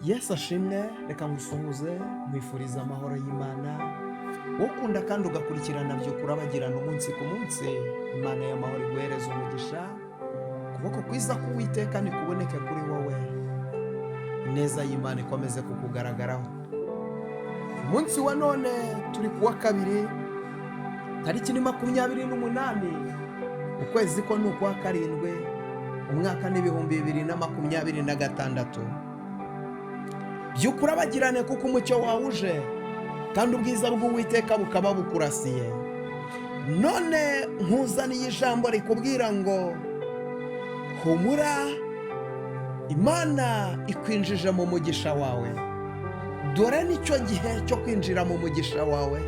Yesu ashimwe, reka ngusuhuze mwifuriza amahoro y'Imana. Ukunda kandi ugakurikirana byo kurabagirana umunsi ku munsi, Imana y'amahoro iguhereza umugisha. Kuboko kwiza k'Uwiteka nikuboneke kuri wowe. Ineza y'Imana ikomeze kukugaragaraho. Umunsi wa none turi kuwa kabiri, tariki ni 28 ukwezi ko ni ukwa karindwi, umwaka ni 2026. Byukurabagirane kuko umucyo wawuje kandi ubwiza bw'Uwiteka bukaba bukurasiye. None nkuzaniye ijambo rikubwira ngo humura, Imana ikwinjije mu mugisha wawe. Dore nicyo gihe cyo kwinjira mu mugisha wawe.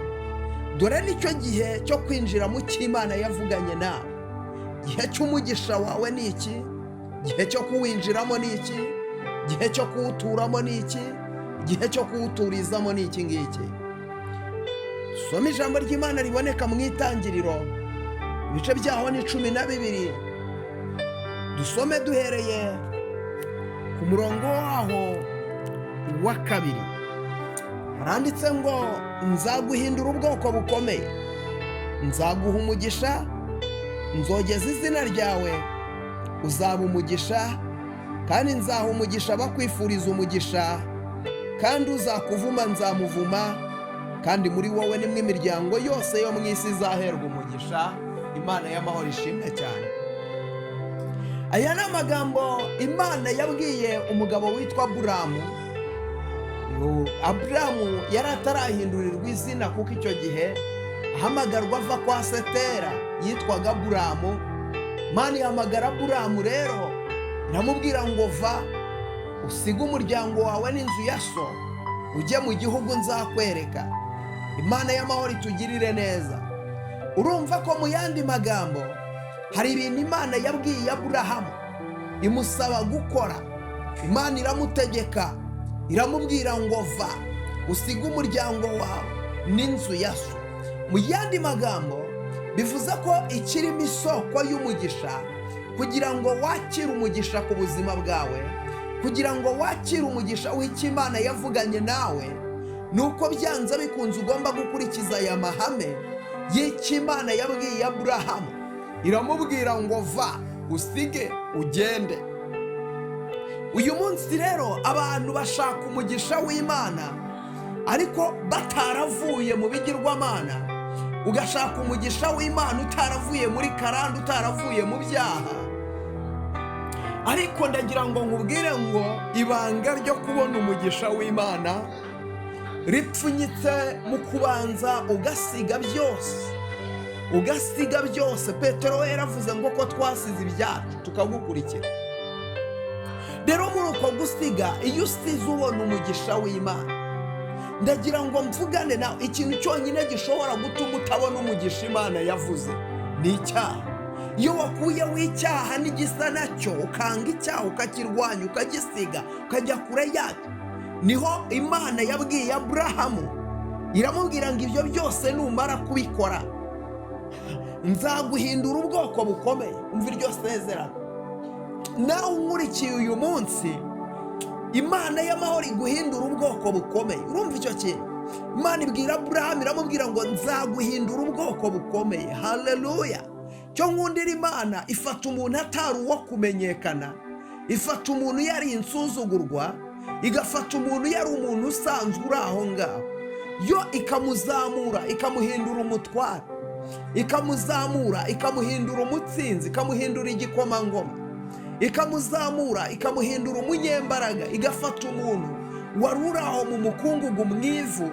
Dore nicyo gihe cyo kwinjira mu cy'Imana yavuganye nawe. Gihe cy'umugisha wawe ni iki? Gihe cyo kuwinjiramo ni iki? Gihe cyo kuwuturamo ni iki? Gihe cyo kuwuturizamo ni iki ngiki? Soma ijambo ry'Imana riboneka mu itangiriro, ibice byaho ni 12. Dusome duhereye ku murongo waho wa 2. Haranditse ngo nzaguhindura ubwoko bukomeye, nzaguha umugisha, nzogeza izina ryawe, uzaba umugisha, kandi nzaha umugisha bakwifuriza umugisha, kandi uzakuvuma nzamuvuma, kandi muri wowe nimwe imiryango yose yo mu isi izaherwa umugisha. Imana y'amahoro ishimwe cyane. Aya ni amagambo Imana yabwiye umugabo witwa Aburamu. Aburamu yari atarahindurirwa izina kuko icyo gihe ahamagarwa ava kwa Setera yitwaga Aburamu. Imana ihamagara Aburamu rero iramubwira ngo va usige umuryango wawe n'inzu ya so ujye mu gihugu nzakwereka. Imana y'amahoro itugirire neza. Urumva ko mu yandi magambo hari ibintu Imana yabwiye Aburahamu imusaba gukora. Imana iramutegeka, iramubwira ngo va usige umuryango wawe n'inzu ya so. Mu yandi magambo bivuze ko ikirimo isoko y'umugisha, kugira ngo wakire umugisha ku buzima bwawe, kugira ngo wakire umugisha w'icyo Imana yavuganye nawe, nuko byanze bikunze ugomba gukurikiza aya mahame y'icyo Imana yabwiye Aburahamu. Iramubwira ngo va usige ugende. Uyu munsi rero abantu bashaka umugisha w'Imana ariko bataravuye mu bigirwamana. Ugashaka umugisha w'Imana utaravuye muri karande, utaravuye mu byaha. Ariko ndagira ngo nkubwire ngo ibanga ryo kubona umugisha w'Imana ripfunyitse mu kubanza ugasiga byose. Ugasiga byose. Petero yaravuze ngo ko twasize ibyacu tukagukurikira. Rero muri uko gusiga, iyo usize ubona umugisha w'Imana, ndagira ngo mvugane nawe ikintu cyonyine gishobora gutuma utabona umugisha Imana yavuze ni icyaha. Iyo wakuyeho icyaha n'igisa nacyo, ukanga icyaha ukakirwanya ukagisiga ukajya kure yacyo, niho Imana yabwiye Aburahamu, iramubwira ngo ibyo byose numara kubikora nzaguhindura ubwoko bukomeye. Umva iryo sezerano. Nawe unkurikiye uyu munsi, Imana y'amahoro iguhindura ubwoko bukomeye. Urumva icyo kintu? Imana ibwira Aburahamu, iramubwira ngo nzaguhindura ubwoko bukomeye. Haleluya! Cyo nkundira Imana, ifata umuntu atari uwo kumenyekana, ifata umuntu yari insuzugurwa, igafata umuntu yari umuntu usanzwe uri aho ngaho, yo ikamuzamura, ikamuhindura umutware, ikamuzamura, ikamuhindura umutsinzi, ikamuhindura igikomangoma, ikamuzamura, ikamuhindura umunyembaraga. Igafata umuntu wari uri aho mu mukungugu mu ivu,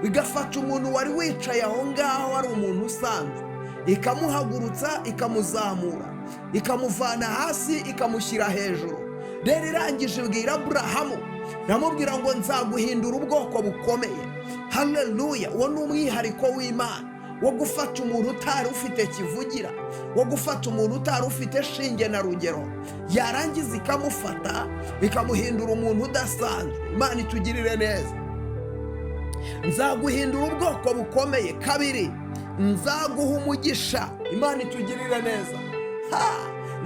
igafata umuntu wari wicaye aho ngaho ari umuntu usanzwe, ikamuhagurutsa, ikamuzamura, ikamuvana hasi, ikamushyira hejuru. Rero irangije ibwira Aburahamu, iramubwira ngo nzaguhindura ubwoko bukomeye. Haleluya! Uwo ni umwihariko w'Imana wo gufata umuntu utari ufite kivugira, wo gufata umuntu utari ufite shinge na rugero, yarangiza ikamufata ikamuhindura umuntu udasanzwe. Imana itugirire neza. Nzaguhindura ubwoko bukomeye. 2, nzaguha umugisha. Imana itugirire neza.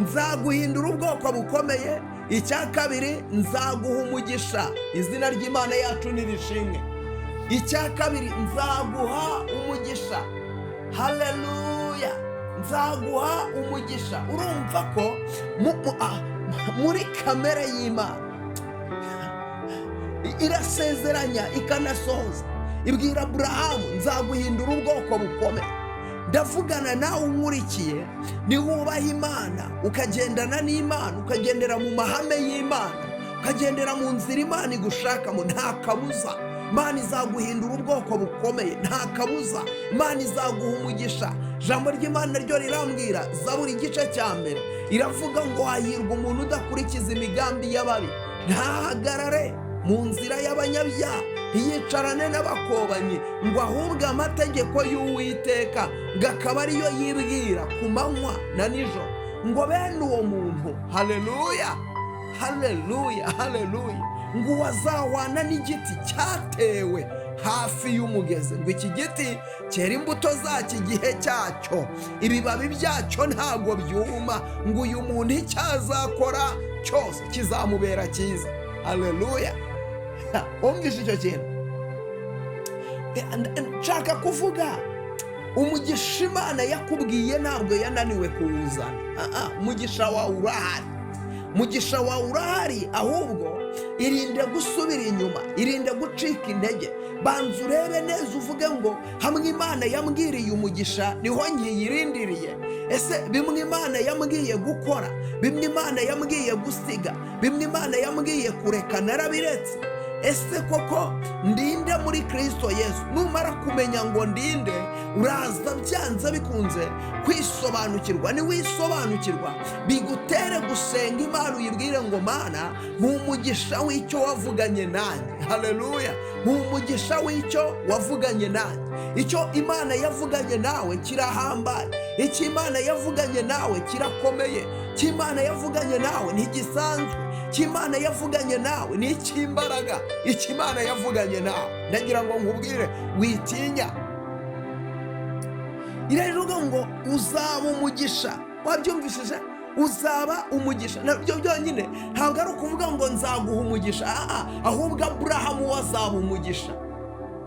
Nzaguhindura ubwoko bukomeye, icya kabiri nzaguha umugisha, izina ry'Imana yacu nirishimwe. icya kabiri nzaguha umugisha, haleluya, nzaguha umugisha. urumva ko muri kamere y'Imana irasezeranya ikanasohoza, ibwira Aburahamu nzaguhindura ubwoko bukomeye. ndavugana nawe unkurikiye, niwubaha Imana ukagendana n'Imana, ukagendera mu mahame y'Imana, ukagendera mu nzira Imana igushakamo, nta kabuza Imana izaguhindura ubwoko bukomeye, nta kabuza Imana izaguha umugisha. Ijambo ry'Imana ryo rirambwira, Zaburi igice cya mbere iravuga ngo hahirwa umuntu udakurikiza imigambi y'ababi, ntahagarare mu nzira y'abanyabyaha, ntiyicarane n'abakobanyi, ngo ahubwe amategeko y'Uwiteka ngo akaba ariyo yibwira ku manywa na nijoro. ngo bene uwo muntu, haleluya, haleluya, haleluya, ngo wazahwana n'igiti cyatewe hafi y'umugezi, ngo iki giti cyera imbuto zacyo igihe cyacyo, ibibabi byacyo ntago byuma, ngo uyu muntu icyo azakora cyose kizamubera cyiza. haleluya. Umvise icyo kintu nshaka kuvuga, umugisha Imana yakubwiye ntabwo yananiwe kuwuzana. umugisha wawe urahari, umugisha wawe urahari, ahubwo irinde gusubira inyuma, irinde gucika intege. banza urebe neza uvuge ngo hamwe Imana yambwiriye umugisha niho nkiyirindiriye. ese bimwe Imana yambwiye gukora, bimwe Imana yambwiye gusiga, bimwe Imana yambwiye kureka narabiretse. ese koko ndinde muri Kristo Yesu? numara kumenya ngo ndinde, uraza byanze bikunze kwisobanukirwa. niwisobanukirwa bigutere gusenga Imana, uyibwire ngo Mana mu mugisha w'icyo wavuganye nanjye, haleluya, mu mugisha w'icyo wavuganye nanjye. icyo Imana yavuganye nawe kirahambaye, icyo Imana yavuganye nawe kirakomeye, icyo Imana yavuganye nawe ntigisanzwe, icyo Imana yavuganye nawe ni icy'imbaraga, icyo Imana yavuganye nawe. ndagira ngo nkubwire witinya, iravuga ngo uzaba umugisha. wabyumvishije? uzaba umugisha. nabyo byonyine ntabwo ari ukuvuga ngo nzaguha umugisha, ahubwo Aburahamu wazaba umugisha.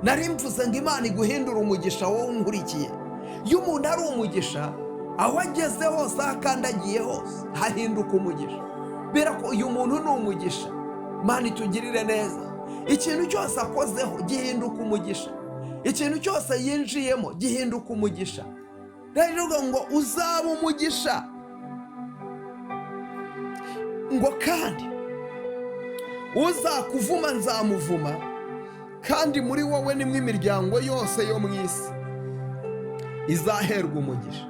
nari mvuze ngo Imana iguhindura umugisha wowe unkurikiye. iyo umuntu ari umugisha, aho ageze hose, aho akandagiye hose hahinduka umugisha. kubera ko uyu muntu ni umugisha. Imana itugirire neza. ikintu cyose akozeho gihinduka umugisha, ikintu cyose yinjiyemo gihinduka umugisha. rero ngo uzaba umugisha, ngo kandi uzakuvuma nzamuvuma, kandi muri wowe nimwe imiryango yose yo mu isi izaherwa umugisha.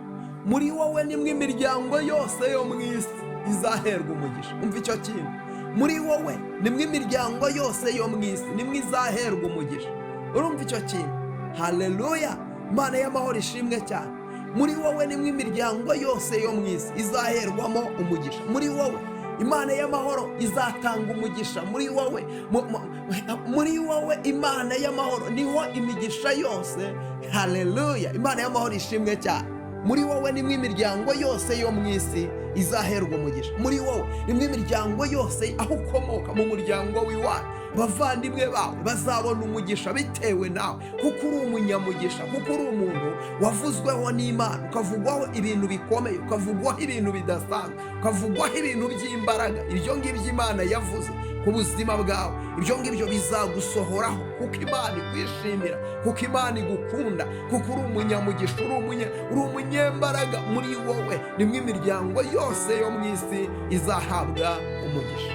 muri wowe nimwe imiryango yose yo mu isi izaherwa umugisha. umva icyo kintu, muri wowe nimwe imiryango yose yo mu isi nimwe izaherwa umugisha. urumva icyo kintu? haleluya, Imana y'amahoro ishimwe cyane. muri wowe nimwe imiryango yose yo mu isi izaherwamo umugisha. muri wowe Imana y'amahoro izatanga umugisha. muri wowe Imana y'amahoro niho imigisha yose. haleluya, Imana y'amahoro ishimwe cyane. muri wowe nimwe imiryango yose yo mu isi izaherwa umugisha. muri wowe nimwe imiryango yose aho ukomoka, mu muryango w'iwawe, bavandimwe bawe bazabona umugisha bitewe nawe, kuko uri umunyamugisha, kuko uri umuntu wavuzweho n'Imana, ukavugwaho ibintu bikomeye, ukavugwaho ibintu bidasanzwe, ukavugwaho ibintu by'imbaraga. ibyo ngibyo Imana yavuze ku buzima bwawe, ibyo ngibyo bizagusohoraho, kuko Imana ikwishimira, kuko Imana igukunda, kuko uri umunyamugisha, uri umunyembaraga. muri wowe nimwe imiryango yose yo mu isi izahabwa umugisha.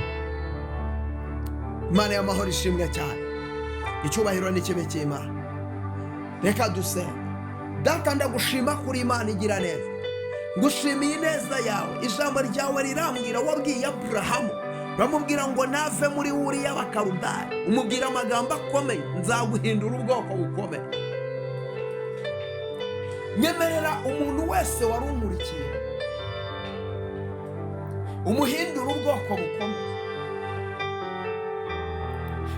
Imana y'amahoro ishimwe cyane. icyubahiro ni kibe cy'Imana. reka dusenge. Data, ndagushima kuri Imana igira neza, ngushimiye ineza yawe. ijambo ryawe rirambwira, wabwiye Aburahamu uramubwira ngo nave muri Uri y'Abakaludaya, umubwira amagambo akomeye, nzaguhindura ubwoko bukomeye. nyemerera umuntu wese wari unkurikiye umuhindura ubwoko bukomeye.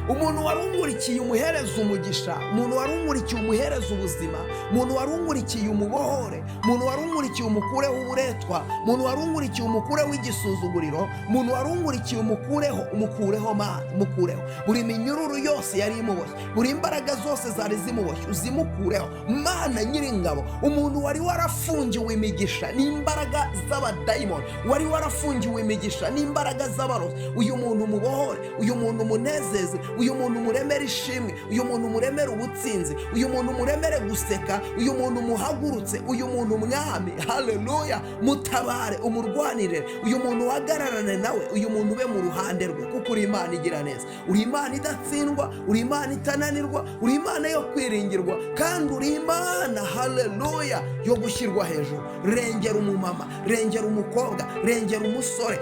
umuntu wari unkurikiye umuhereza umugisha, umuntu wari unkurikiye umuhereza ubuzima, umuntu wari unkurikiye umubohore, umuntu wari unkurikiye umukureho uburetwa, umuntu wari unkurikiye umukureho igisuzuguriro, umuntu wari unkurikiye umukureho mana, umukureho buri minyururu yose yari imuboshye, buri imbaraga zose zari zimuboshye uzimukureho mana nyiringabo. Umuntu wari warafungiwe imigisha n'imbaraga z'abadayimoni, wari warafungiwe imigisha n'imbaraga z'abarozi, uyu muntu mubohore, uyu muntu munezeze, uyu muntu muremere ishimwe, uyu muntu muremere ubutsinzi, uyu muntu muremere guseka, uyu muntu muhagurutse, uyu muntu mwami, haleluya, mutabare, umurwanire, uyu muntu uhagararane nawe, uyu muntu ube mu ruhande rwe, kuko uri Imana igira neza, uri Imana idatsindwa, uri Imana itananirwa, uri Imana yo kwiringirwa, kandi uri Imana, haleluya, yo gushyirwa hejuru. Rengera umumama, rengera umukobwa, rengera umusore,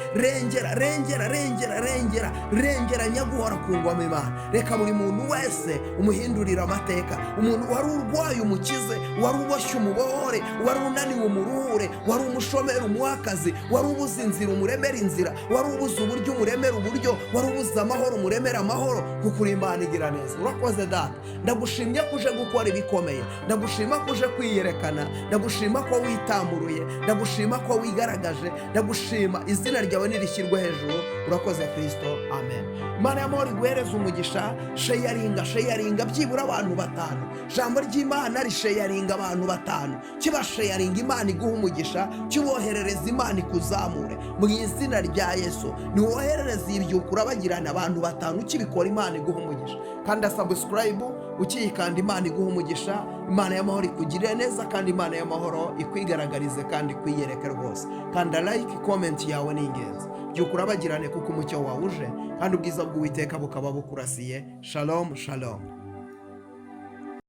rengera nyaguhora ku ngoma Imana. Reka buri muntu wese umuhindurira amateka, umuntu wari urwaye umukize, wari uboshye umubohore, wari unaniwe umuruhure, wari umushomeri umuha akazi, wari ubuze inzira umuremera inzira, wari ubuze uburyo umuremera uburyo, wari ubuze amahoro umuremera amahoro, kuko uri Imana igira neza. Urakoze Data, ndagushimye ko uje gukora ibikomeye, ndagushima ko uje kwiyerekana, ndagushima ko witamburuye, ndagushima ko wigaragaje, ndagushima, izina ryawe nirishyirwe hejuru. Urakoze Kristo, amen. Imana y'amahoro iguhereze umugisha. Sheyaringa byibura abantu 5, ijambo ry'Imana risheyaringa abantu 5, kibasheyaringa Imana iguha umugisha, kiboherereza Imana ikuzamure mu izina rya Yesu. Niwoherereza ibyuka urabagirana abantu 5, ukibikora Imana iguha umugisha. Kanda subscribe ukiyikanda, Imana iguha umugisha. Imana y'amahoro ikugirire neza, kandi Imana y'amahoro ikwigaragarize kandi ikwiyereke rwose. Kanda like, comment yawe ni ingenzi. Byuka urabagirane kuko umucyo wawe uje, kandi ubwiza bw'Uwiteka bukaba bukurasiye. Shalom, shalom.